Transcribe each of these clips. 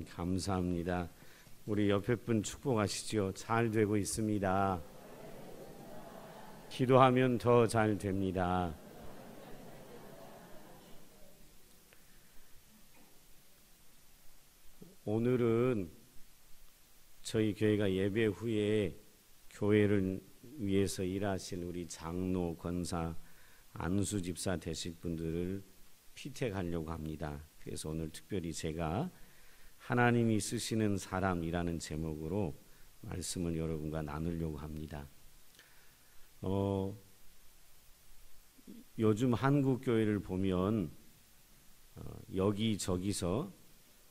감사합니다. 우리 옆에 분 축복하시죠. 잘 되고 있습니다. 기도하면 더 잘 됩니다. 오늘은 저희 교회가 예배 후에 교회를 위해서 일하신 우리 장로, 권사, 안수 집사 되실 분들을 피택하려고 합니다. 그래서 오늘 특별히 제가 하나님이 쓰시는 사람이라는 제목으로 말씀을 여러분과 나누려고 합니다. 요즘 한국 교회를 보면 여기저기서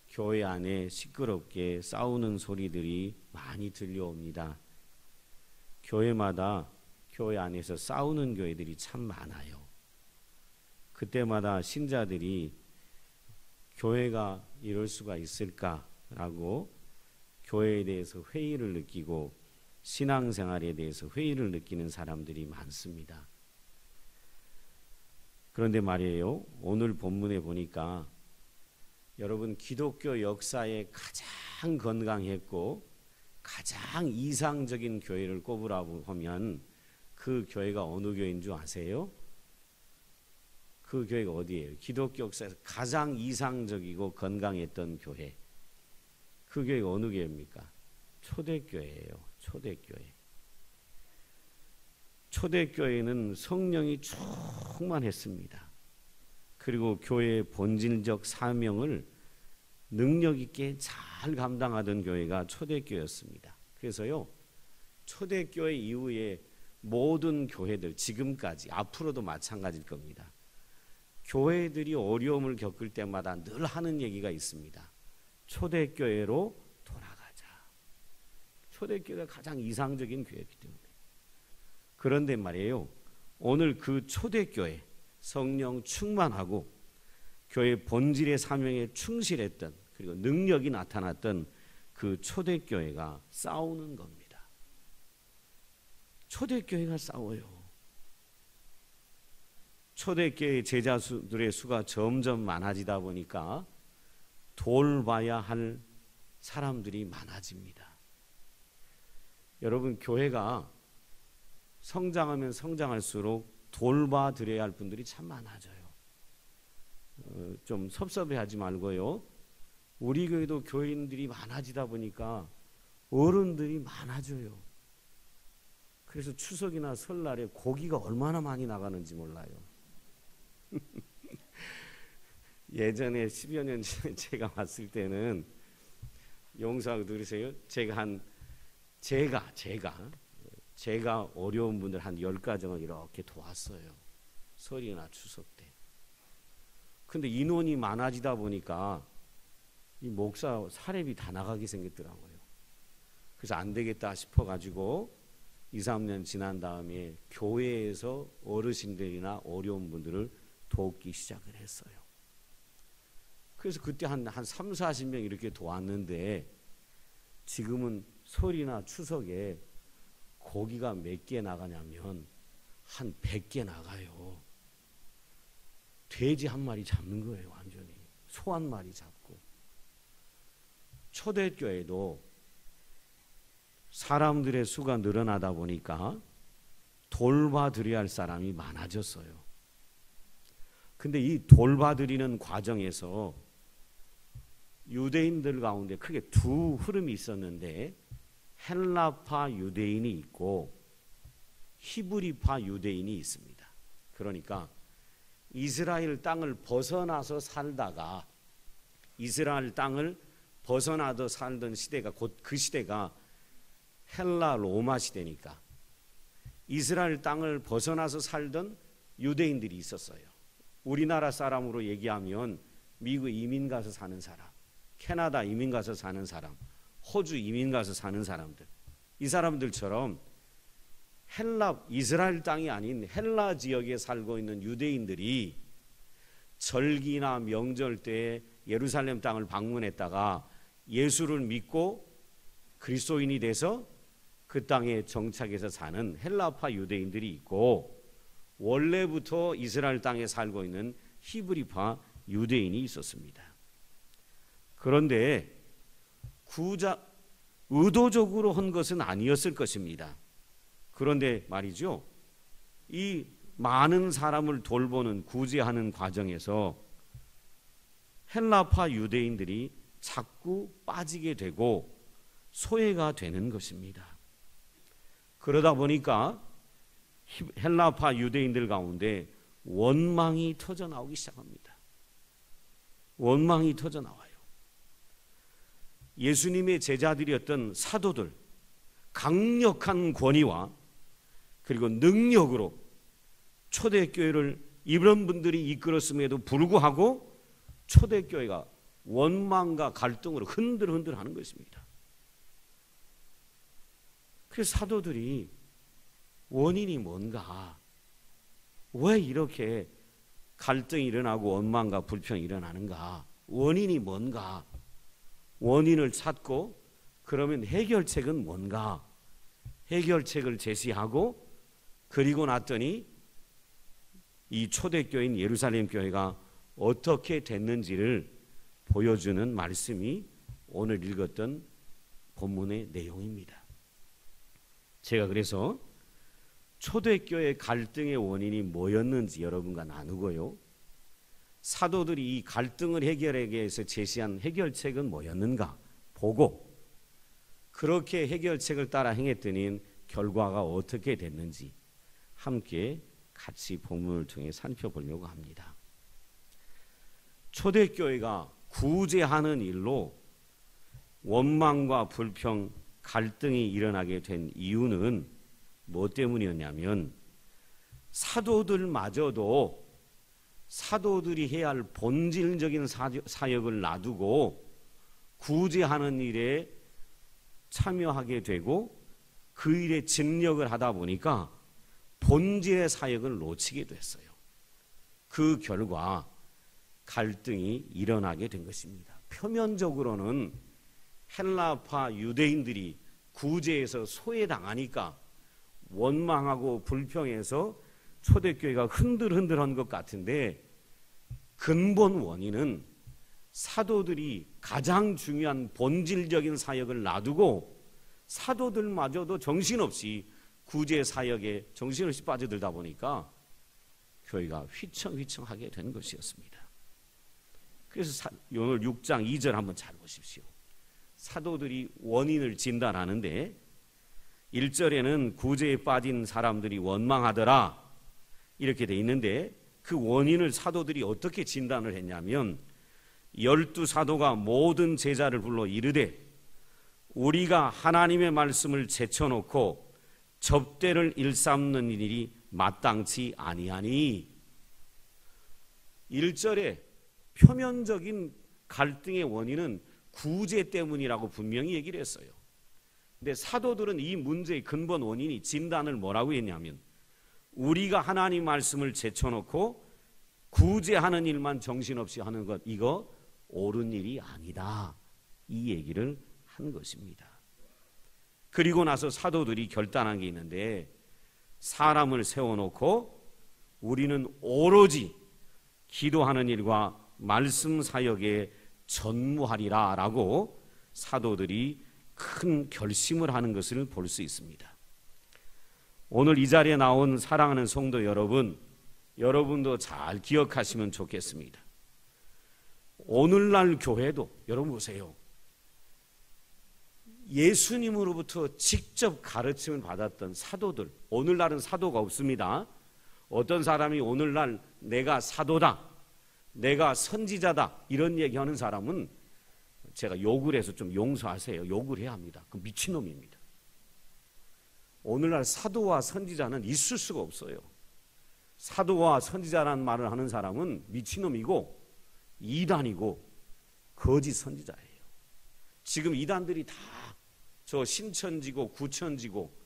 교회 안에 시끄럽게 싸우는 소리들이 많이 들려옵니다. 교회마다 교회 안에서 싸우는 교회들이 참 많아요. 그때마다 신자들이 교회가 이럴 수가 있을까라고 교회에 대해서 회의를 느끼고 신앙생활에 대해서 회의를 느끼는 사람들이 많습니다. 그런데 말이에요, 오늘 본문에 보니까 여러분 기독교 역사에 가장 건강했고 가장 이상적인 교회를 꼽으라고 하면 그 교회가 어느 교회인 줄 아세요? 그 교회가 어디예요? 기독교 역사에서 가장 이상적이고 건강했던 교회. 그 교회가 어느 교회입니까? 초대교회예요. 초대교회. 초대교회는 성령이 충만했습니다. 그리고 교회의 본질적 사명을 능력 있게 잘 감당하던 교회가 초대교회였습니다. 그래서요, 초대교회 이후에 모든 교회들 지금까지 앞으로도 마찬가지일 겁니다. 교회들이 어려움을 겪을 때마다 늘 하는 얘기가 있습니다. 초대교회로 돌아가자. 초대교회가 가장 이상적인 교회이기 때문에. 그런데 말이에요, 오늘 그 초대교회 성령 충만하고 교회 본질의 사명에 충실했던, 그리고 능력이 나타났던 그 초대교회가 싸우는 겁니다. 초대교회가 싸워요. 초대교회 제자들의 수가 점점 많아지다 보니까 돌봐야 할 사람들이 많아집니다. 여러분, 교회가 성장하면 성장할수록 돌봐드려야 할 분들이 참 많아져요. 좀 섭섭해하지 말고요. 우리 교회도 교인들이 많아지다 보니까 어른들이 많아져요. 그래서 추석이나 설날에 고기가 얼마나 많이 나가는지 몰라요. 예전에 10여 년 전에 제가 왔을 때는 용서하고 들으세요. 제가 어려운 분들 한 10가정을 이렇게 도왔어요. 설이나 추석 때. 근데 인원이 많아지다 보니까 이 목사 사례비 다 나가게 생겼더라고요. 그래서 안 되겠다 싶어가지고 2, 3년 지난 다음에 교회에서 어르신들이나 어려운 분들을 돕기 시작을 했어요. 그래서 그때 한 3, 40명 이렇게 도왔는데 지금은 설이나 추석에 고기가 몇 개 나가냐면 한 100개 나가요. 돼지 한 마리 잡는 거예요. 완전히 소 한 마리 잡고. 초대교회도 사람들의 수가 늘어나다 보니까 돌봐드려야 할 사람이 많아졌어요. 근데 이 돌봐드리는 과정에서 유대인들 가운데 크게 두 흐름이 있었는데, 헬라파 유대인이 있고 히브리파 유대인이 있습니다. 그러니까 이스라엘 땅을 벗어나서 살다가 이스라엘 땅을 벗어나서 살던 시대가 곧 그 시대가 헬라 로마 시대니까 이스라엘 땅을 벗어나서 살던 유대인들이 있었어요. 우리나라 사람으로 얘기하면 미국 이민 가서 사는 사람, 캐나다 이민 가서 사는 사람, 호주 이민 가서 사는 사람들, 이 사람들처럼 이스라엘 땅이 아닌 헬라 지역에 살고 있는 유대인들이 절기나 명절 때에 예루살렘 땅을 방문했다가 예수를 믿고 그리스도인이 돼서 그 땅에 정착해서 사는 헬라파 유대인들이 있고, 원래부터 이스라엘 땅에 살고 있는 히브리파 유대인이 있었습니다. 그런데 의도적으로 한 것은 아니었을 것입니다. 그런데 말이죠, 이 많은 사람을 돌보는 구제하는 과정에서 헬라파 유대인들이 자꾸 빠지게 되고 소외가 되는 것입니다. 그러다 보니까 헬라파 유대인들 가운데 원망이 터져 나오기 시작합니다. 원망이 터져 나와요. 예수님의 제자들이었던 사도들, 강력한 권위와 그리고 능력으로 초대교회를 이런 분들이 이끌었음에도 불구하고 초대교회가 원망과 갈등으로 흔들흔들 하는 것입니다. 그래서 사도들이 원인이 뭔가, 왜 이렇게 갈등이 일어나고 원망과 불평이 일어나는가, 원인이 뭔가, 원인을 찾고 그러면 해결책은 뭔가, 해결책을 제시하고 그리고 났더니 이 초대교회인 예루살렘 교회가 어떻게 됐는지를 보여주는 말씀이 오늘 읽었던 본문의 내용입니다. 제가 그래서 초대교회 갈등의 원인이 뭐였는지 여러분과 나누고요, 사도들이 이 갈등을 해결하기 위해서 제시한 해결책은 뭐였는가 보고, 그렇게 해결책을 따라 행했더니 결과가 어떻게 됐는지 함께 같이 본문을 통해 살펴보려고 합니다. 초대교회가 구제하는 일로 원망과 불평, 갈등이 일어나게 된 이유는 뭐 때문이었냐면, 사도들마저도 사도들이 해야 할 본질적인 사역을 놔두고 구제하는 일에 참여하게 되고 그 일에尽力을 하다 보니까 본질의 사역을 놓치게 됐어요. 그 결과 갈등이 일어나게 된 것입니다. 표면적으로는 헬라파 유대인들이 구제에서 소외당하니까 원망하고 불평해서 초대교회가 흔들흔들한 것 같은데, 근본 원인은 사도들이 가장 중요한 본질적인 사역을 놔두고 사도들마저도 정신없이 구제 사역에 정신없이 빠져들다 보니까 교회가 휘청휘청하게 된 것이었습니다. 그래서 오늘 6장 2절 한번 잘 보십시오. 사도들이 원인을 진단하는데 1절에는 구제에 빠진 사람들이 원망하더라 이렇게 돼 있는데, 그 원인을 사도들이 어떻게 진단을 했냐면, 12사도가 모든 제자를 불러 이르되 우리가 하나님의 말씀을 제쳐놓고 접대를 일삼는 일이 마땅치 아니하니. 1절에 표면적인 갈등의 원인은 구제 때문이라고 분명히 얘기를 했어요. 근데 사도들은 이 문제의 근본 원인이 진단을 뭐라고 했냐면, 우리가 하나님 말씀을 제쳐놓고 구제하는 일만 정신없이 하는 것, 이거 옳은 일이 아니다, 이 얘기를 한 것입니다. 그리고 나서 사도들이 결단한 게 있는데, 사람을 세워놓고 우리는 오로지 기도하는 일과 말씀 사역에 전무하리라 라고 사도들이 큰 결심을 하는 것을 볼 수 있습니다. 오늘 이 자리에 나온 사랑하는 성도 여러분, 여러분도 잘 기억하시면 좋겠습니다. 오늘날 교회도 여러분 보세요. 예수님으로부터 직접 가르침을 받았던 사도들, 오늘날은 사도가 없습니다. 어떤 사람이 오늘날 내가 사도다, 내가 선지자다 이런 얘기하는 사람은 제가 욕을 해서 좀 용서하세요. 욕을 해야 합니다. 그 미친놈입니다. 오늘날 사도와 선지자는 있을 수가 없어요. 사도와 선지자라는 말을 하는 사람은 미친놈이고 이단이고 거짓 선지자예요. 지금 이단들이 다 저 신천지고 구천지고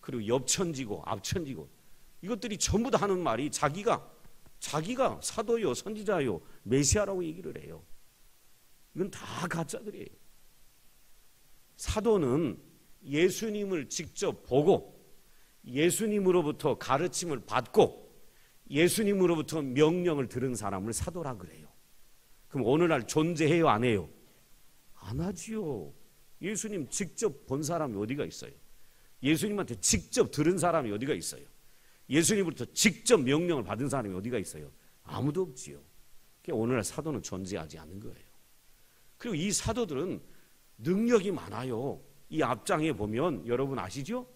그리고 옆천지고 앞천지고 이것들이 전부 다 하는 말이 자기가 사도요 선지자요 메시아라고 얘기를 해요. 이건 다 가짜들이에요. 사도는 예수님을 직접 보고 예수님으로부터 가르침을 받고 예수님으로부터 명령을 들은 사람을 사도라 그래요. 그럼 오늘날 존재해요 안 해요? 안 하지요. 예수님 직접 본 사람이 어디가 있어요? 예수님한테 직접 들은 사람이 어디가 있어요? 예수님으로부터 직접 명령을 받은 사람이 어디가 있어요? 아무도 없지요. 그러니까 오늘날 사도는 존재하지 않는 거예요. 그리고 이 사도들은 능력이 많아요. 이 앞장에 보면 여러분 아시죠?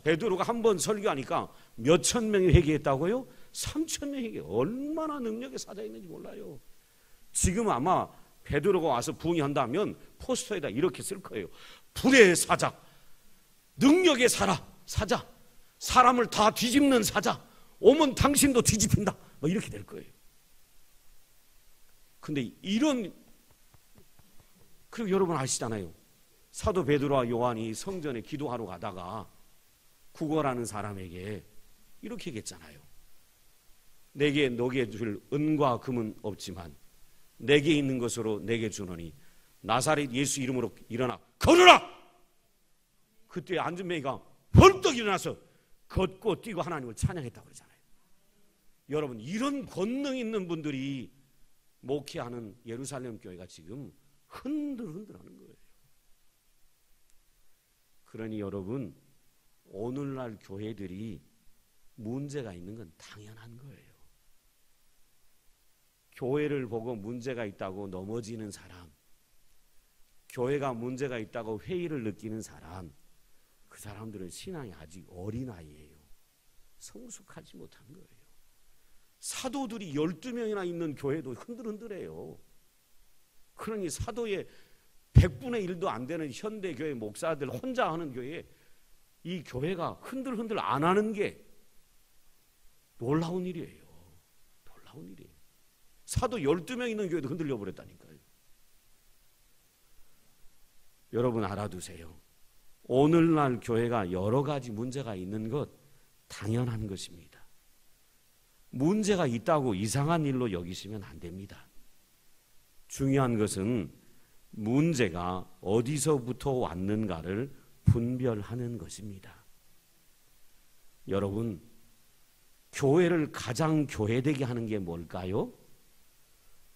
베드로가 한 번 설교하니까 몇천 명이 회개했다고요? 3천 명이 회개. 얼마나 능력의 사자 있는지 몰라요. 지금 아마 베드로가 와서 부흥한다면 포스터에다 이렇게 쓸 거예요. 불의 사자, 능력의 사자, 사람을 다 뒤집는 사자, 오면 당신도 뒤집힌다. 뭐 이렇게 될 거예요. 근데 그리고 여러분 아시잖아요. 사도 베드로와 요한이 성전에 기도하러 가다가 구걸하는 사람에게 이렇게 얘기했잖아요. 내게 너게 줄 은과 금은 없지만 내게 있는 것으로 내게 주노니 나사렛 예수 이름으로 일어나 걸으라. 그때 안전뱅이가 벌떡 일어나서 걷고 뛰고 하나님을 찬양했다고 그러잖아요. 여러분 이런 권능 있는 분들이 목회하는 예루살렘 교회가 지금 흔들흔들하는 거예요. 그러니 여러분 오늘날 교회들이 문제가 있는 건 당연한 거예요. 교회를 보고 문제가 있다고 넘어지는 사람, 교회가 문제가 있다고 회의를 느끼는 사람, 그 사람들은 신앙이 아직 어린아이예요. 성숙하지 못한 거예요. 사도들이 12명이나 있는 교회도 흔들흔들해요. 그러니 사도의 100분의 1도 안 되는 현대교회 목사들 혼자 하는 교회에 이 교회가 흔들흔들 안 하는 게 놀라운 일이에요. 놀라운 일이에요. 사도 12명 있는 교회도 흔들려 버렸다니까요. 여러분 알아두세요. 오늘날 교회가 여러 가지 문제가 있는 것 당연한 것입니다. 문제가 있다고 이상한 일로 여기시면 안 됩니다. 중요한 것은 문제가 어디서부터 왔는가를 분별하는 것입니다. 여러분, 교회를 가장 교회되게 하는 게 뭘까요?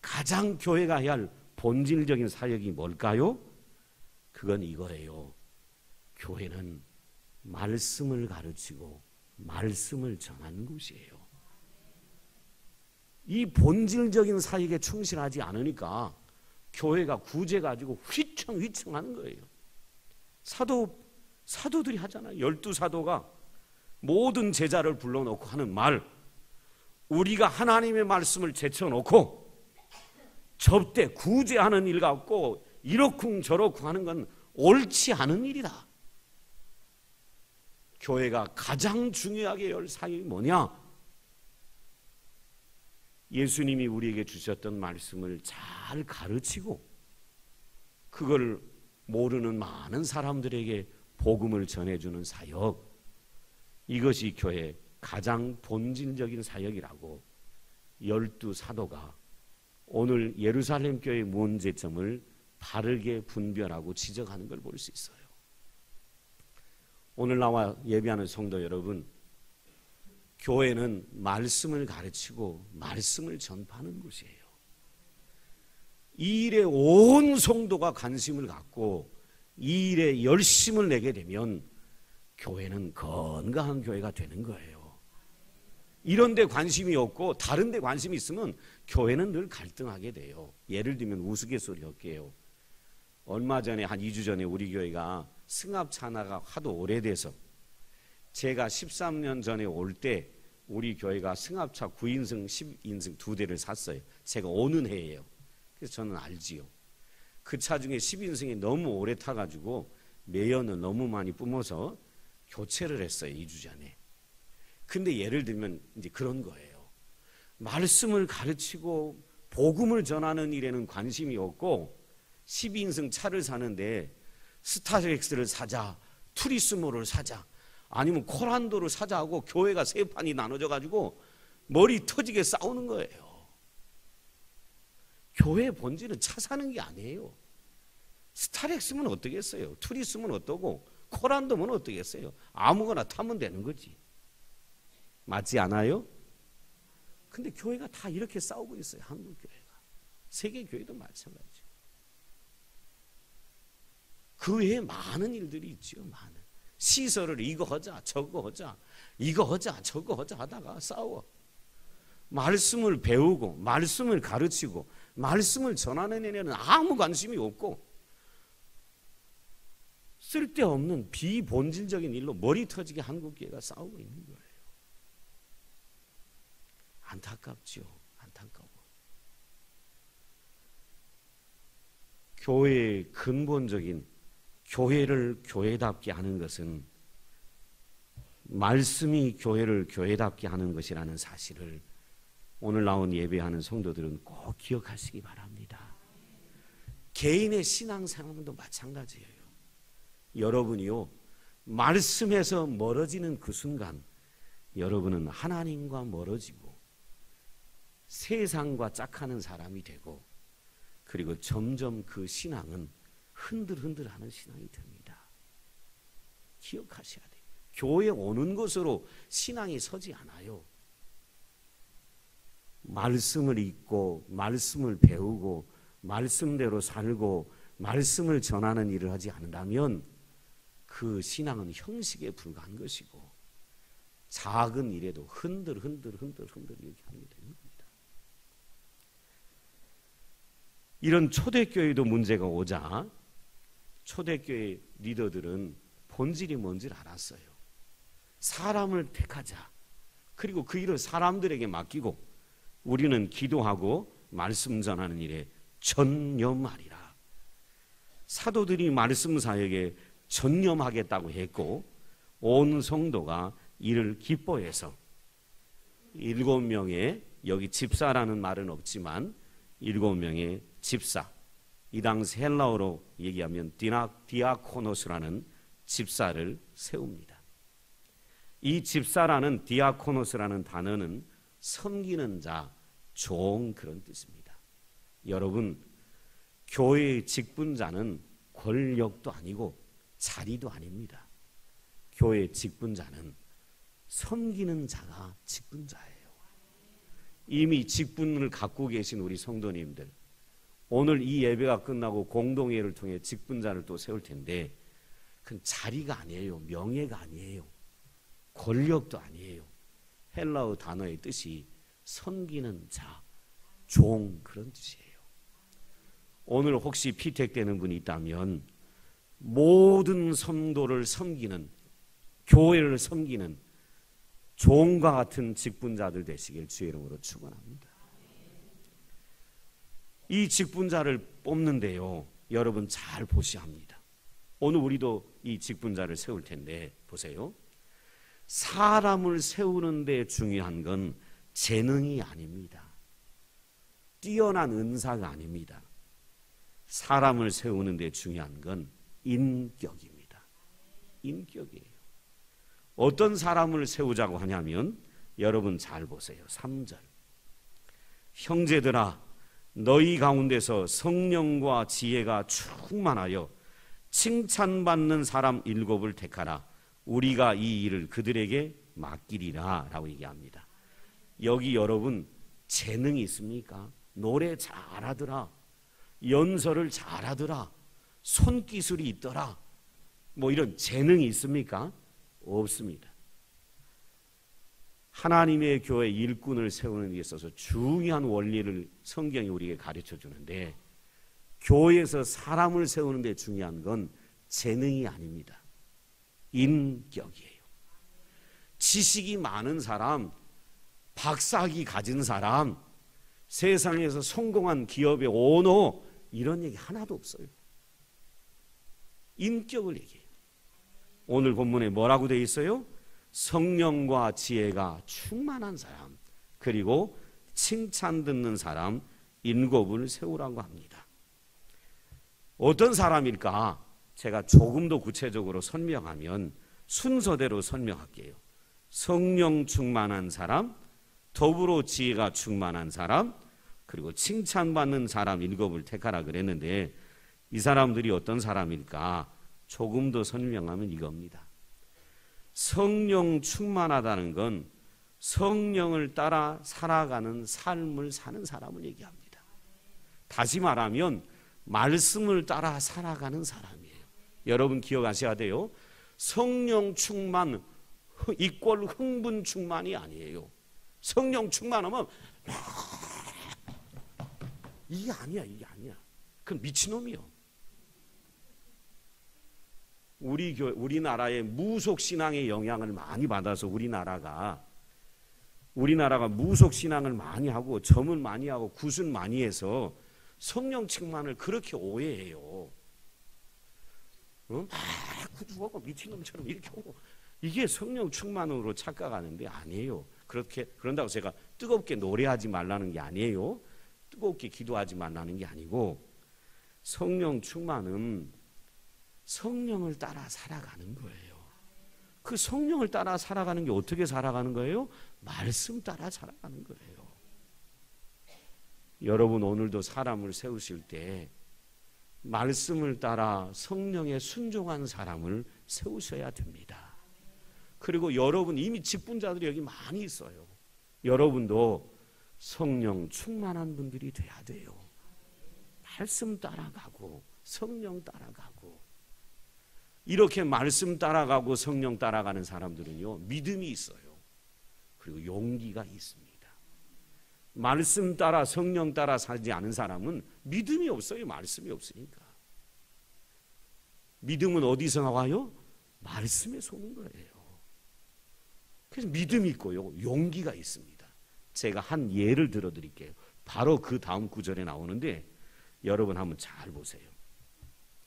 가장 교회가 해야 할 본질적인 사역이 뭘까요? 그건 이거예요. 교회는 말씀을 가르치고 말씀을 전하는 곳이에요. 이 본질적인 사역에 충실하지 않으니까 교회가 구제 가지고 휘청휘청하는 거예요. 사도들이 하잖아요. 12사도가 모든 제자를 불러놓고 하는 말, 우리가 하나님의 말씀을 제쳐놓고 접대 구제하는 일 같고 이러쿵 저러쿵 하는 건 옳지 않은 일이다. 교회가 가장 중요하게 할 사역이 뭐냐? 예수님이 우리에게 주셨던 말씀을 잘 가르치고 그걸 모르는 많은 사람들에게 복음을 전해주는 사역, 이것이 교회의 가장 본질적인 사역이라고 12사도가 오늘 예루살렘 교회의 문제점을 바르게 분별하고 지적하는 걸 볼 수 있어요. 오늘 나와 예배하는 성도 여러분, 교회는 말씀을 가르치고 말씀을 전파하는 곳이에요. 이 일에 온 성도가 관심을 갖고 이 일에 열심을 내게 되면 교회는 건강한 교회가 되는 거예요. 이런 데 관심이 없고 다른 데 관심이 있으면 교회는 늘 갈등하게 돼요. 예를 들면 우스갯소리 할게요. 얼마 전에 한 2주 전에 우리 교회가 승합차나가 하도 오래돼서 제가 13년 전에 올 때 우리 교회가 승합차 9인승, 10인승 2대를 샀어요. 제가 오는 해예요. 그래서 저는 알지요. 그 차 중에 10인승이 너무 오래 타가지고 매연을 너무 많이 뿜어서 교체를 했어요. 2주 전에. 근데 예를 들면 이제 그런 거예요. 말씀을 가르치고 복음을 전하는 일에는 관심이 없고 12인승 차를 사는데 스타렉스를 사자, 투리스모를 사자, 아니면 코란도를 사자 하고 교회가 세 판이 나눠져 가지고 머리 터지게 싸우는 거예요. 교회의 본질은 차 사는 게 아니에요. 스타렉스면 어떻겠어요? 투리스면 어떠고 코란도면 어떻겠어요? 아무거나 타면 되는 거지. 맞지 않아요? 근데 교회가 다 이렇게 싸우고 있어요. 한국 교회가. 세계 교회도 마찬가지죠. 그 외에 많은 일들이 있죠. 많은 시설을 이거 하자 저거 하자 이거 하자 저거 하자 하다가 싸워. 말씀을 배우고 말씀을 가르치고 말씀을 전하는 애는 아무 관심이 없고 쓸데없는 비본질적인 일로 머리 터지게 한국교회가 싸우고 있는 거예요. 안타깝죠. 안타까워. 교회의 근본적인 교회를 교회답게 하는 것은 말씀이 교회를 교회답게 하는 것이라는 사실을 오늘 나온 예배하는 성도들은 꼭 기억하시기 바랍니다. 개인의 신앙생활도 마찬가지예요. 여러분이요, 말씀에서 멀어지는 그 순간 여러분은 하나님과 멀어지고 세상과 짝하는 사람이 되고 그리고 점점 그 신앙은 흔들흔들하는 신앙이 됩니다. 기억하셔야 돼요. 교회 오는 것으로 신앙이 서지 않아요. 말씀을 읽고 말씀을 배우고 말씀대로 살고 말씀을 전하는 일을 하지 않는다면 그 신앙은 형식에 불과한 것이고 작은 일에도 흔들 이렇게 하게 되는 겁니다. 이런 초대교회도 문제가 오자 초대교회 리더들은 본질이 뭔지를 알았어요. 사람을 택하자. 그리고 그 일을 사람들에게 맡기고 우리는 기도하고 말씀 전하는 일에 전념하리라. 사도들이 말씀 사역에 전념하겠다고 했고 온 성도가 이를 기뻐해서 7명의 여기 집사라는 말은 없지만 7명의 집사, 이 당시 헬라어로 얘기하면 디아코노스라는 집사를 세웁니다. 이 집사라는 디아코노스라는 단어는 섬기는 자, 종 그런 뜻입니다. 여러분, 교회의 직분자는 권력도 아니고 자리도 아닙니다. 교회의 직분자는 섬기는 자가 직분자예요. 이미 직분을 갖고 계신 우리 성도님들, 오늘 이 예배가 끝나고 공동회를 통해 직분자를 또 세울 텐데 그건 자리가 아니에요. 명예가 아니에요. 권력도 아니에요. 헬라어 단어의 뜻이 섬기는 자, 종 그런 뜻이에요. 오늘 혹시 피택되는 분이 있다면 모든 성도를 섬기는, 교회를 섬기는 종과 같은 직분자들 되시길 주의 이름으로 축원합니다. 이 직분자를 뽑는데요, 여러분 잘 보셔야 합니다. 오늘 우리도 이 직분자를 세울 텐데 보세요. 사람을 세우는 데 중요한 건 재능이 아닙니다. 뛰어난 은사가 아닙니다. 사람을 세우는 데 중요한 건 인격입니다. 인격이에요. 어떤 사람을 세우자고 하냐면 여러분 잘 보세요. 3절. 형제들아, 너희 가운데서 성령과 지혜가 충만하여 칭찬받는 사람 7을 택하라. 우리가 이 일을 그들에게 맡기리라 라고 얘기합니다. 여기 여러분 재능이 있습니까? 노래 잘하더라, 연설을 잘하더라, 손기술이 있더라, 뭐 이런 재능이 있습니까? 없습니다. 하나님의 교회 일꾼을 세우는 데 있어서 중요한 원리를 성경이 우리에게 가르쳐 주는데 교회에서 사람을 세우는 데 중요한 건 재능이 아닙니다. 인격이에요. 지식이 많은 사람, 박사학위 가진 사람, 세상에서 성공한 기업의 오너 이런 얘기 하나도 없어요. 인격을 얘기해요. 오늘 본문에 뭐라고 되어 있어요? 성령과 지혜가 충만한 사람, 그리고 칭찬 듣는 사람 7을 세우라고 합니다. 어떤 사람일까? 제가 조금 더 구체적으로 설명하면 순서대로 설명할게요. 성령 충만한 사람, 더불어 지혜가 충만한 사람, 그리고 칭찬받는 사람 7을 택하라 그랬는데 이 사람들이 어떤 사람일까? 조금 더 설명하면 이겁니다. 성령 충만하다는 건 성령을 따라 살아가는 삶을 사는 사람을 얘기합니다. 다시 말하면 말씀을 따라 살아가는 사람이에요. 여러분 기억하셔야 돼요. 성령 충만 이꼴 흥분 충만이 아니에요. 성령 충만하면 이게 아니야. 그건 미친놈이요. 우리나라의 무속신앙의 영향을 많이 받아서 우리나라가 무속신앙을 많이 하고 점을 많이 하고 굿은 많이 해서 성령 충만을 그렇게 오해해요. 막 구두하고 미친놈처럼 이렇게 오고 이게 성령 충만으로 착각하는데 아니에요. 그런다고 제가 뜨겁게 노래하지 말라는 게 아니에요. 뜨겁게 기도하지 말라는 게 아니고 성령 충만은 성령을 따라 살아가는 거예요. 그 성령을 따라 살아가는 게 어떻게 살아가는 거예요? 말씀 따라 살아가는 거예요. 여러분 오늘도 사람을 세우실 때 말씀을 따라 성령에 순종한 사람을 세우셔야 됩니다. 그리고 여러분 이미 직분자들이 여기 많이 있어요. 여러분도 성령 충만한 분들이 돼야 돼요. 말씀 따라가고 성령 따라가고 이렇게 말씀 따라가고 성령 따라가는 사람들은요 믿음이 있어요. 그리고 용기가 있습니다. 말씀 따라 성령 따라 살지 않은 사람은 믿음이 없어요. 말씀이 없으니까. 믿음은 어디서 나와요? 말씀에서 오는 거예요. 그래서 믿음이 있고요 용기가 있습니다. 제가 한 예를 들어 드릴게요. 바로 그 다음 구절에 나오는데 여러분 한번 잘 보세요.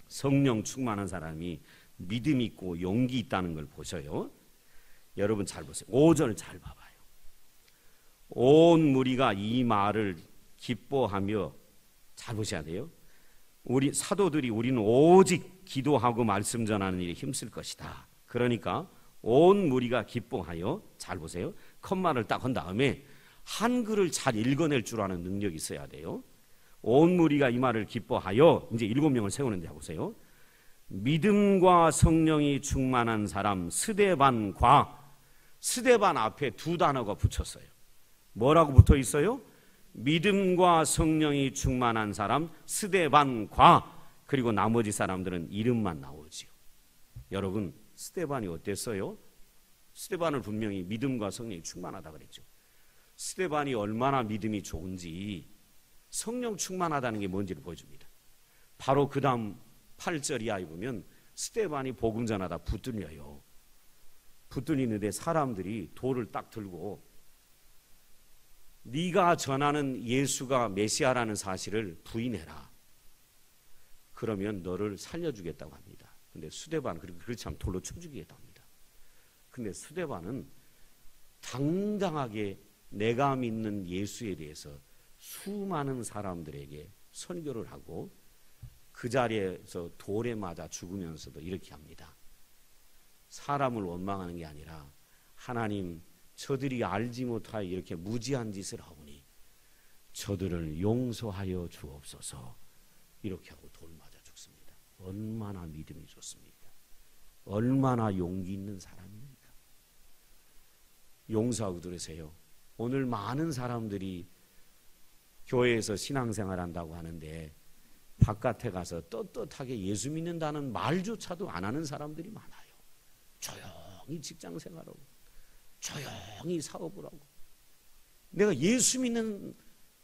성령 충만한 사람이 믿음 있고 용기 있다는 걸 보셔요. 여러분 잘 보세요. 5절 잘 봐봐요. 온 무리가 이 말을 기뻐하며, 잘 보셔야 돼요. 우리 사도들이 우리는 오직 기도하고 말씀 전하는 일에 힘쓸 것이다. 그러니까 온 무리가 기뻐하여, 잘 보세요. 컴마를 딱 한 다음에 한글을 잘 읽어낼 줄 아는 능력이 있어야 돼요. 온 무리가 이 말을 기뻐하여, 이제 7명을 세우는데 보세요. 믿음과 성령이 충만한 사람 스데반과, 스데반 앞에 두 단어가 붙였어요. 뭐라고 붙어 있어요? 믿음과 성령이 충만한 사람 스데반과, 그리고 나머지 사람들은 이름만 나오지요. 여러분 스데반이 어땠어요? 스데반을 분명히 믿음과 성령이 충만하다 그랬죠. 스데반이 얼마나 믿음이 좋은지 성령 충만하다는 게 뭔지를 보여줍니다. 바로 그 다음 8절 이하에 보면 스데반이 복음 전하다 붙들려요. 붙들리는데 사람들이 돌을 딱 들고 네가 전하는 예수가 메시아라는 사실을 부인해라. 그러면 너를 살려주겠다고 합니다. 근데 스데반은 그렇지 않으면 돌로 쳐주겠다고 합니다. 근데 스데반은 당당하게 내가 믿는 예수에 대해서 수많은 사람들에게 선교를 하고 그 자리에서 돌에 맞아 죽으면서도 이렇게 합니다. 사람을 원망하는 게 아니라 하나님, 저들이 알지 못하여 이렇게 무지한 짓을 하오니 저들을 용서하여 주옵소서. 이렇게 하고 돌 맞아 죽습니다. 얼마나 믿음이 좋습니까? 얼마나 용기 있는 사람입니까? 용서하고 들으세요. 오늘 많은 사람들이 교회에서 신앙생활 한다고 하는데 바깥에 가서 떳떳하게 예수 믿는다는 말조차도 안 하는 사람들이 많아요. 조용히 직장생활하고 조용히 사업을 하고 내가 예수 믿는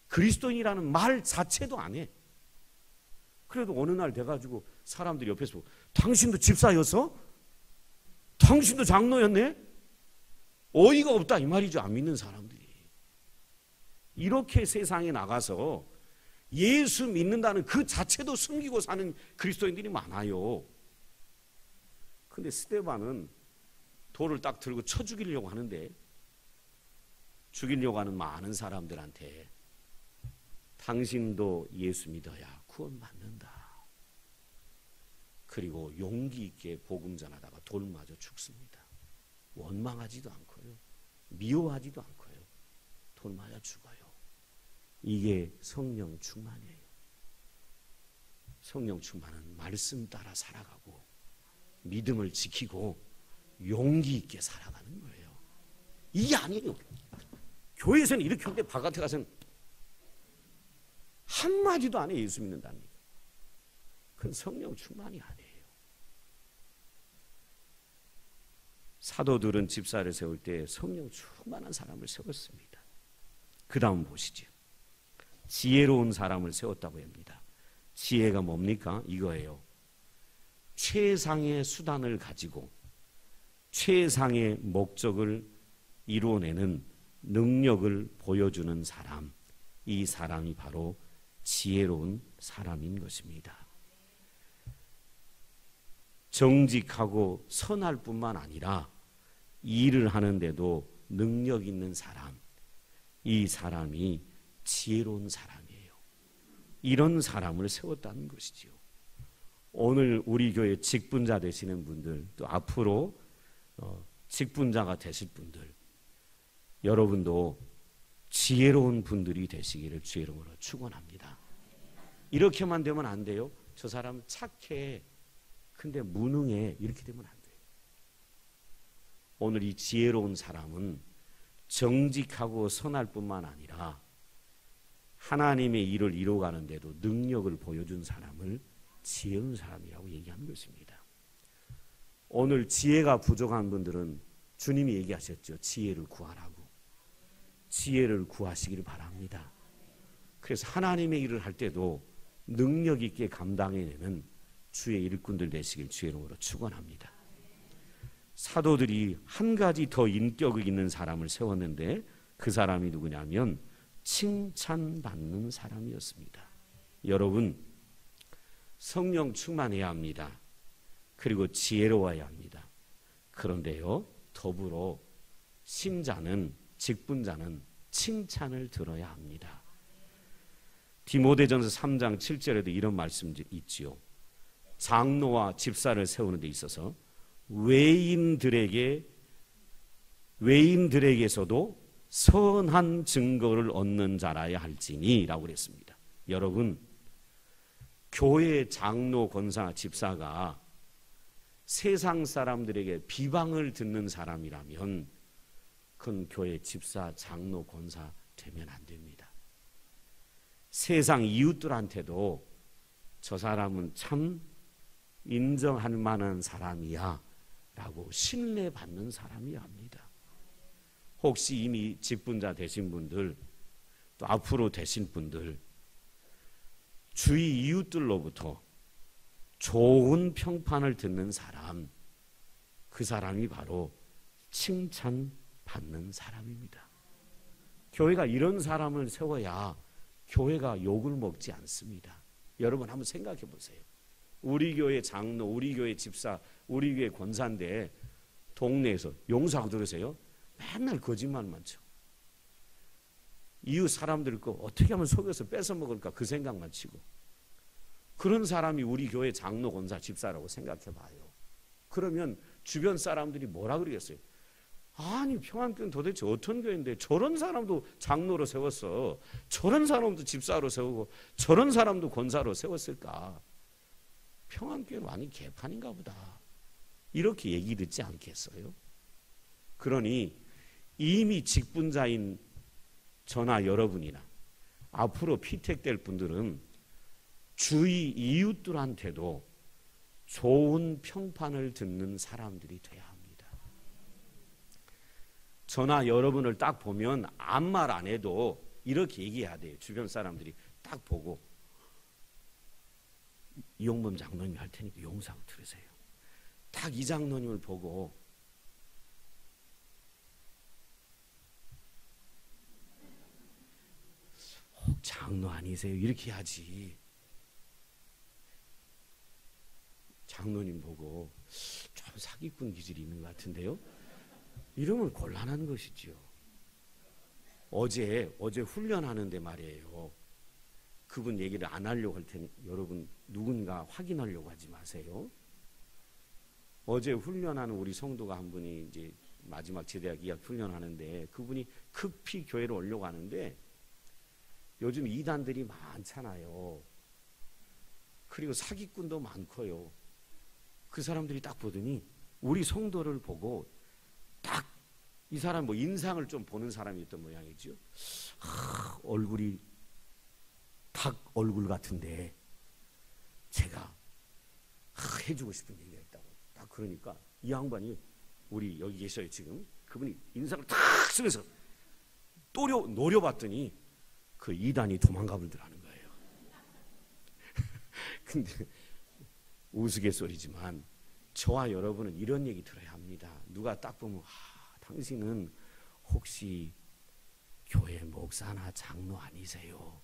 그리스도인이라는 말 자체도 안 해. 그래도 어느 날 돼가지고 사람들이 옆에서 보고, 당신도 집사였어? 당신도 장로였네? 어이가 없다 이 말이죠. 안 믿는 사람들이. 이렇게 세상에 나가서 예수 믿는다는 그 자체도 숨기고 사는 그리스도인들이 많아요. 근데 스데반은 돌을 딱 들고 쳐 죽이려고 하는데, 죽이려고 하는 많은 사람들한테 당신도 예수 믿어야 구원받는다. 그리고 용기 있게 복음 전하다가 돌 맞아 죽습니다. 원망하지도 않고요. 미워하지도 않고요. 돌 맞아 죽어요. 이게 성령 충만이에요. 성령 충만은 말씀 따라 살아가고 믿음을 지키고 용기 있게 살아가는 거예요. 이게 아니에요. 교회에서는 이렇게 하는데 바깥에 가서는 한마디도 안 해. 예수 믿는다는 게. 그건 성령 충만이 아니에요. 사도들은 집사를 세울 때 성령 충만한 사람을 세웠습니다. 그 다음 보시죠. 지혜로운 사람을 세웠다고 합니다. 지혜가 뭡니까? 이거예요. 최상의 수단을 가지고 최상의 목적을 이루어내는 능력을 보여주는 사람, 이 사람이 바로 지혜로운 사람인 것입니다. 정직하고 선할 뿐만 아니라 일을 하는데도 능력 있는 사람, 이 사람이 지혜로운 사람이에요. 이런 사람을 세웠다는 것이지요. 오늘 우리 교회 직분자 되시는 분들, 또 앞으로 직분자가 되실 분들, 여러분도 지혜로운 분들이 되시기를 주의 이름으로 축원합니다. 이렇게만 되면 안 돼요. 저 사람 착해, 근데 무능해, 이렇게 되면 안 돼요. 오늘 이 지혜로운 사람은 정직하고 선할 뿐만 아니라 하나님의 일을 이루어가는데도 능력을 보여준 사람을 지혜로운 사람이라고 얘기하는 것입니다. 오늘 지혜가 부족한 분들은 주님이 얘기하셨죠. 지혜를 구하라고. 지혜를 구하시기를 바랍니다. 그래서 하나님의 일을 할 때도 능력 있게 감당해내는 주의 일꾼들 되시길 주의 이름으로 축원합니다. 사도들이 한 가지 더 인격 있는 사람을 세웠는데 그 사람이 누구냐면 칭찬받는 사람이었습니다. 여러분, 성령 충만해야 합니다. 그리고 지혜로워야 합니다. 그런데요, 더불어 신자는, 직분자는 칭찬을 들어야 합니다. 디모데전서 3장 7절에도 이런 말씀이 있지요. 장로와 집사를 세우는 데 있어서 외인들에게서도 선한 증거를 얻는 자라야 할지니 라고 그랬습니다. 여러분, 교회 장로, 권사, 집사가 세상 사람들에게 비방을 듣는 사람이라면 그건 교회 집사, 장로, 권사 되면 안 됩니다. 세상 이웃들한테도 저 사람은 참 인정할 만한 사람이야 라고 신뢰받는 사람이어야 합니다. 혹시 이미 직분자 되신 분들, 또 앞으로 되신 분들, 주위 이웃들로부터 좋은 평판을 듣는 사람, 그 사람이 바로 칭찬받는 사람입니다. 교회가 이런 사람을 세워야 교회가 욕을 먹지 않습니다. 여러분 한번 생각해 보세요. 우리 교회 장로, 우리 교회 집사, 우리 교회 권사인데 동네에서 용서하고 들으세요. 맨날 거짓말만 쳐. 이웃 사람들 거 어떻게 하면 속여서 뺏어 먹을까 그 생각만 치고. 그런 사람이 우리 교회 장로, 권사, 집사라고 생각해 봐요. 그러면 주변 사람들이 뭐라 그러겠어요? 아니, 평안교회는 도대체 어떤 교회인데 저런 사람도 장로로 세웠어. 저런 사람도 집사로 세우고 저런 사람도 권사로 세웠을까? 평안교회는 완전 개판인가 보다. 이렇게 얘기 듣지 않겠어요? 그러니 이미 직분자인 저나 여러분이나 앞으로 피택될 분들은 주위 이웃들한테도 좋은 평판을 듣는 사람들이 돼야 합니다. 저나 여러분을 딱 보면 아무 말 안 해도 이렇게 얘기해야 돼요. 주변 사람들이 딱 보고 이용범 장로님이 할 테니까 용상 들으세요. 딱 이 장로님을 보고 장로 아니세요? 이렇게 해야지. 장로님 보고 좀 사기꾼 기질이 있는 것 같은데요? 이러면 곤란한 것이지요. 어제 훈련하는데 말이에요. 그분 얘기를 안 하려고 할 테니 여러분 누군가 확인하려고 하지 마세요. 어제 훈련하는 우리 성도가 한 분이 이제 마지막 제대학 2학 훈련하는데 그분이 급히 교회로 오려고 하는데 요즘 이단들이 많잖아요. 그리고 사기꾼도 많고요. 그 사람들이 딱 보더니 우리 성도를 보고 딱 이 사람 뭐 인상을 좀 보는 사람이었던 모양이죠. 얼굴이 닭 얼굴 같은데 제가 해주고 싶은 얘기가 있다고. 딱 그러니까 이 양반이 우리 여기 계셔요 지금. 그분이 인상을 탁 쓰면서 노려봤더니 그 이단이 도망가 버리더라는 거예요. 근데 우스갯소리지만 저와 여러분은 이런 얘기 들어야 합니다. 누가 딱 보면 당신은 혹시 교회 목사나 장로 아니세요?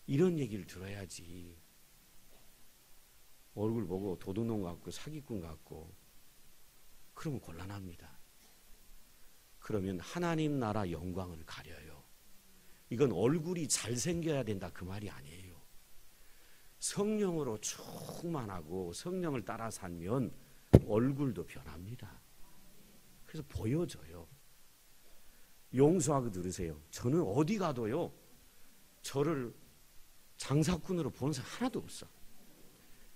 이런 얘기를 들어야지. 얼굴 보고 도둑놈 같고 사기꾼 같고 그러면 곤란합니다. 그러면 하나님 나라 영광을 가려요. 이건 얼굴이 잘생겨야 된다 그 말이 아니에요. 성령으로 충만하고 성령을 따라 살면 얼굴도 변합니다. 그래서 보여져요. 용서하고 들으세요. 저는 어디 가도요 저를 장사꾼으로 보는 사람 하나도 없어.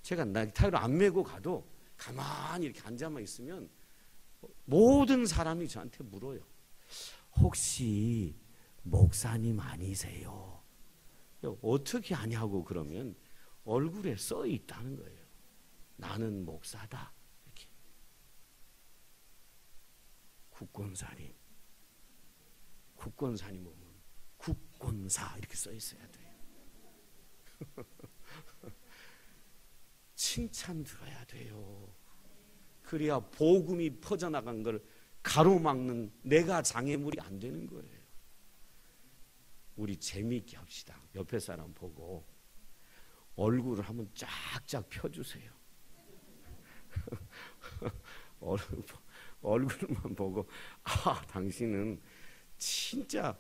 제가 넥타이를 안 메고 가도 가만히 이렇게 앉아만 있으면 모든 사람이 저한테 물어요. 혹시 목사님 아니세요? 어떻게 아냐고. 그러면 얼굴에 써 있다는 거예요. 나는 목사다. 이렇게. 국권사님 오면 국권사 이렇게 써 있어야 돼요. 칭찬 들어야 돼요. 그래야 복음이 퍼져나간 걸 가로막는 내가 장애물이 안 되는 거예요. 우리 재미있게 합시다. 옆에 사람 보고 얼굴을 한번 쫙쫙 펴주세요. 얼굴만 보고 당신은 진짜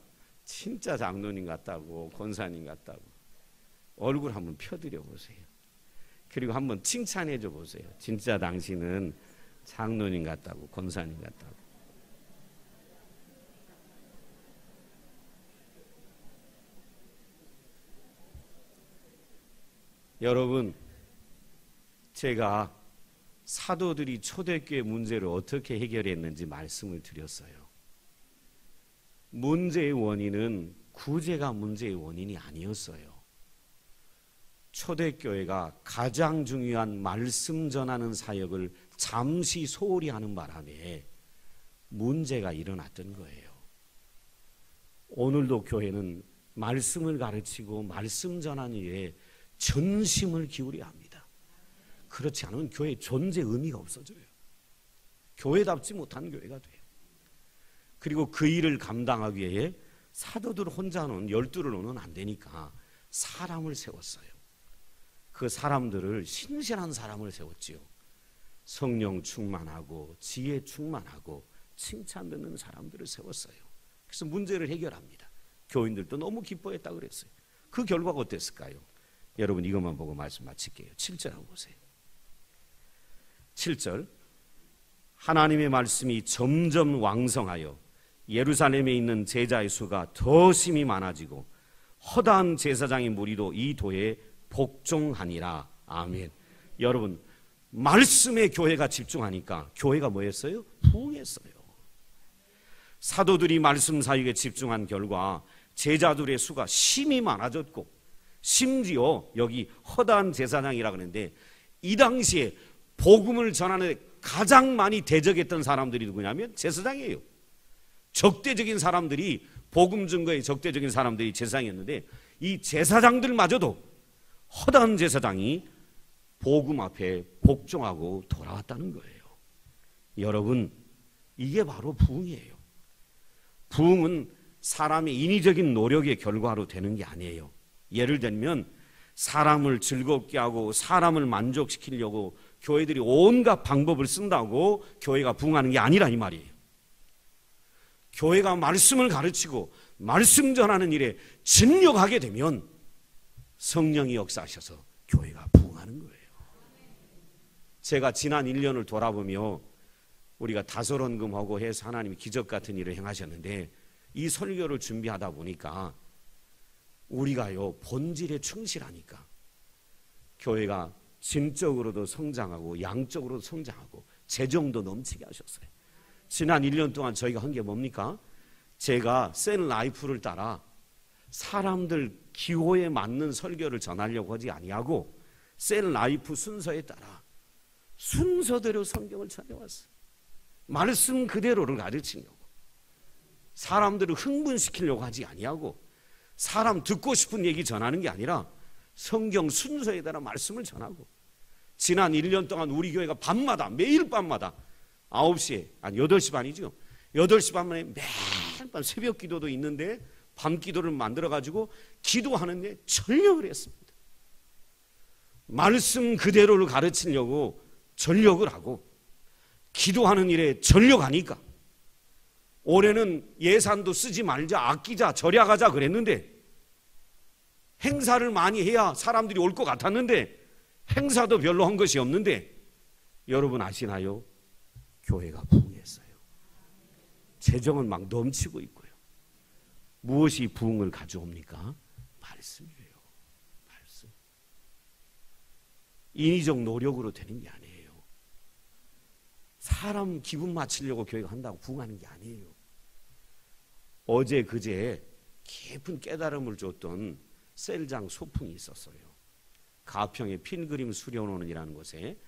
장로님 같다고 권사님 같다고 얼굴 한번 펴드려 보세요. 그리고 한번 칭찬해 줘 보세요. 진짜 당신은 장로님 같다고 권사님 같다고. 여러분, 제가 사도들이 초대교회 문제를 어떻게 해결했는지 말씀을 드렸어요. 문제의 원인은 구제가 문제의 원인이 아니었어요. 초대교회가 가장 중요한 말씀 전하는 사역을 잠시 소홀히 하는 바람에 문제가 일어났던 거예요. 오늘도 교회는 말씀을 가르치고 말씀 전하는 일에 전심을 기울여야 합니다. 그렇지 않으면 교회의 존재 의미가 없어져요. 교회답지 못한 교회가 돼요. 그리고 그 일을 감당하기 위해 사도들 혼자는 12를 안 되니까 사람을 세웠어요. 그 사람들을 신실한 사람을 세웠지요. 성령 충만하고 지혜 충만하고 칭찬 듣는 사람들을 세웠어요. 그래서 문제를 해결합니다. 교인들도 너무 기뻐했다고 그랬어요. 그 결과가 어땠을까요? 여러분 이것만 보고 말씀 마칠게요. 7절 한번 보세요. 7절 하나님의 말씀이 점점 왕성하여 예루살렘에 있는 제자의 수가 더 심히 많아지고 허다한 제사장의 무리도 이 도에 복종하니라. 아멘. 여러분 말씀에 교회가 집중하니까 교회가 뭐했어요? 부흥했어요. 사도들이 말씀 사역에 집중한 결과 제자들의 수가 심히 많아졌고 심지어 여기 허다한 제사장이라 그러는데 이 당시에 복음을 전하는 가장 많이 대적했던 사람들이 누구냐면 제사장이에요. 적대적인 사람들이 복음 증거에 적대적인 사람들이 제사장이었는데 이 제사장들마저도 허다한 제사장이 복음 앞에 복종하고 돌아왔다는 거예요. 여러분 이게 바로 부흥이에요. 부흥은 사람의 인위적인 노력의 결과로 되는 게 아니에요. 예를 들면 사람을 즐겁게 하고 사람을 만족시키려고 교회들이 온갖 방법을 쓴다고 교회가 부흥하는 게 아니라 이 말이에요. 교회가 말씀을 가르치고 말씀 전하는 일에 진력하게 되면 성령이 역사하셔서 교회가 부흥하는 거예요. 제가 지난 1년을 돌아보며 우리가 다소론금하고 해서 하나님이 기적 같은 일을 행하셨는데 이 설교를 준비하다 보니까 우리가요 본질에 충실하니까 교회가 진적으로도 성장하고 양적으로도 성장하고 재정도 넘치게 하셨어요. 지난 1년 동안 저희가 한 게 뭡니까? 제가 센 라이프를 따라 사람들 기호에 맞는 설교를 전하려고 하지 아니하고 센 라이프 순서에 따라 순서대로 성경을 전해왔어요. 말씀 그대로를 가르치려고, 사람들을 흥분시키려고 하지 아니하고, 사람 듣고 싶은 얘기 전하는 게 아니라 성경 순서에 따라 말씀을 전하고, 지난 1년 동안 우리 교회가 밤마다, 매일 밤마다 9시에, 아니 8시 반이죠. 8시 반에 매일 밤 새벽 기도도 있는데 밤 기도를 만들어가지고 기도하는데 전력을 했습니다. 말씀 그대로를 가르치려고 전력을 하고, 기도하는 일에 전력하니까 올해는 예산도 쓰지 말자, 아끼자, 절약하자 그랬는데, 행사를 많이 해야 사람들이 올 것 같았는데 행사도 별로 한 것이 없는데, 여러분 아시나요? 교회가 부흥했어요. 재정은 막 넘치고 있고요. 무엇이 부흥을 가져옵니까? 말씀이에요. 말씀. 인위적 노력으로 되는 게 아니에요. 사람 기분 맞추려고 교회가 한다고 부흥하는 게 아니에요. 어제 그제 깊은 깨달음을 줬던 셀장 소풍이 있었어요. 가평의 핀그림 수련원이라는 곳에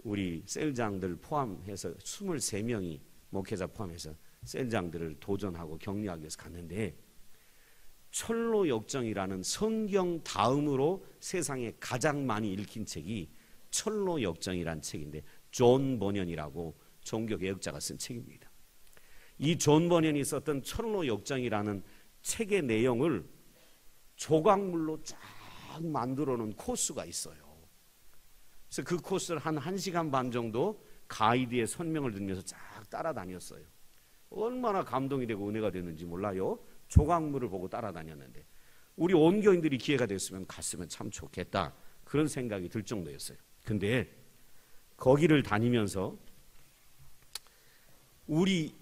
우리 셀장들 포함해서 23명이, 목회자 포함해서 셀장들을 도전하고 격려하기 위해서 갔는데, 철로 역정이라는 성경 다음으로 세상에 가장 많이 읽힌 책이 철로 역정이라는 책인데, 존 버년이라고 종교개혁자가 쓴 책입니다. 이 존 버년이 썼던 철로 역정이라는 책의 내용을 조각물로 쫙 만들어 놓은 코스가 있어요. 그래서 그 코스를 한 1시간 반 정도 가이드의 설명을 들으면서 쫙 따라다녔어요. 얼마나 감동이 되고 은혜가 됐는지 몰라요. 조각물을 보고 따라다녔는데, 우리 온 교인들이 기회가 됐으면 갔으면 참 좋겠다, 그런 생각이 들 정도였어요. 근데 거기를 다니면서 우리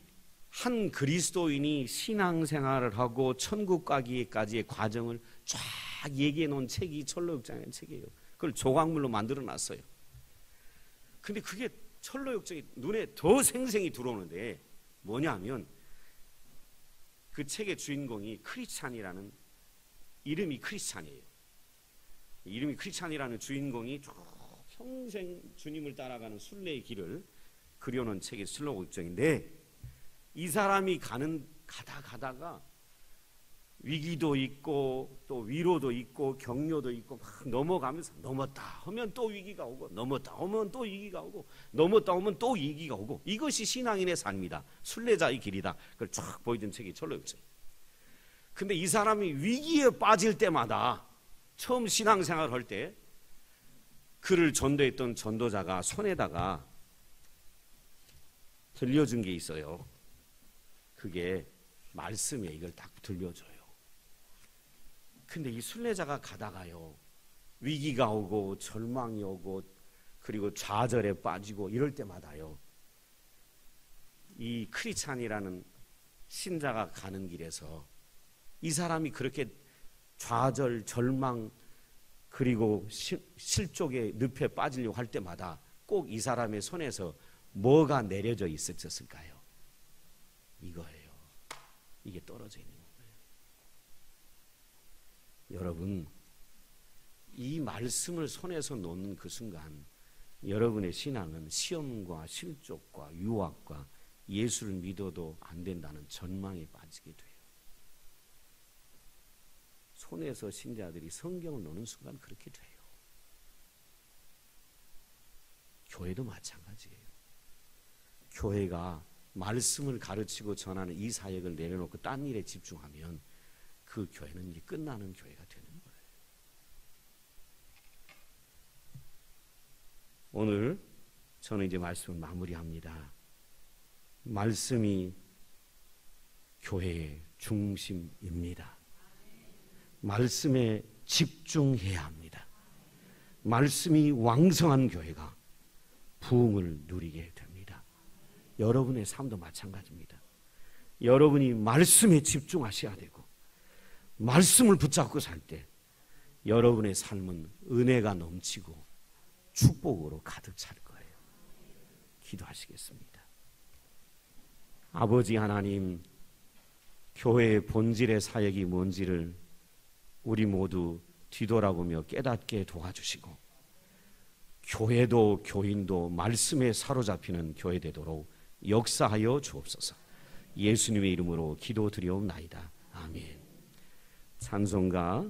한 그리스도인이 신앙생활을 하고 천국 가기까지의 과정을 쫙 얘기해 놓은 책이 철로역정이라는 책이에요. 그걸 조각물로 만들어 놨어요. 근데 그게 철로역정이 눈에 더 생생히 들어오는데 뭐냐면, 그 책의 주인공이 크리스찬이라는, 이름이 크리스찬이에요. 이름이 크리스찬이라는 주인공이 평생 주님을 따라가는 순례의 길을 그려놓은 책이 철로역정인데, 이 사람이 가다가 위기도 있고 또 위로도 있고 격려도 있고 막 넘어가면서, 넘었다 하면 또 위기가 오고, 넘었다 하면 또 위기가 오고, 넘었다 하면 또 위기가 오고, 이것이 신앙인의 삶이다, 순례자의 길이다, 그걸 쫙 보여준 책이 철로역정. 근데 이 사람이 위기에 빠질 때마다, 처음 신앙생활 할 때 그를 전도했던 전도자가 손에다가 들려준 게 있어요. 그게 말씀이에요. 이걸 딱 들려줘요. 근데 이 순례자가 가다가요, 위기가 오고 절망이 오고 그리고 좌절에 빠지고 이럴 때마다요, 이 크리스찬이라는 신자가 가는 길에서 이 사람이 그렇게 좌절, 절망 그리고 실족의 늪에 빠지려고 할 때마다 꼭 이 사람의 손에서 뭐가 내려져 있었을까요? 이거예요. 이게 떨어져 있는 거예요. 여러분, 이 말씀을 손에서 놓는 그 순간 여러분의 신앙은 시험과 실족과 유혹과 예수를 믿어도 안 된다는 전망에 빠지게 돼요. 손에서 신자들이 성경을 놓는 순간 그렇게 돼요. 교회도 마찬가지예요. 교회가 말씀을 가르치고 전하는 이 사역을 내려놓고 딴 일에 집중하면 그 교회는 이제 끝나는 교회가 되는 거예요. 오늘 저는 이제 말씀을 마무리합니다. 말씀이 교회의 중심입니다. 말씀에 집중해야 합니다. 말씀이 왕성한 교회가 부흥을 누리게 됩니다. 여러분의 삶도 마찬가지입니다. 여러분이 말씀에 집중하셔야 되고, 말씀을 붙잡고 살 때 여러분의 삶은 은혜가 넘치고 축복으로 가득 찰 거예요. 기도하시겠습니다. 아버지 하나님, 교회의 본질의 사역이 뭔지를 우리 모두 뒤돌아보며 깨닫게 도와주시고, 교회도 교인도 말씀에 사로잡히는 교회 되도록 역사하여 주옵소서. 예수님의 이름으로 기도드리옵나이다. 아멘. 찬송가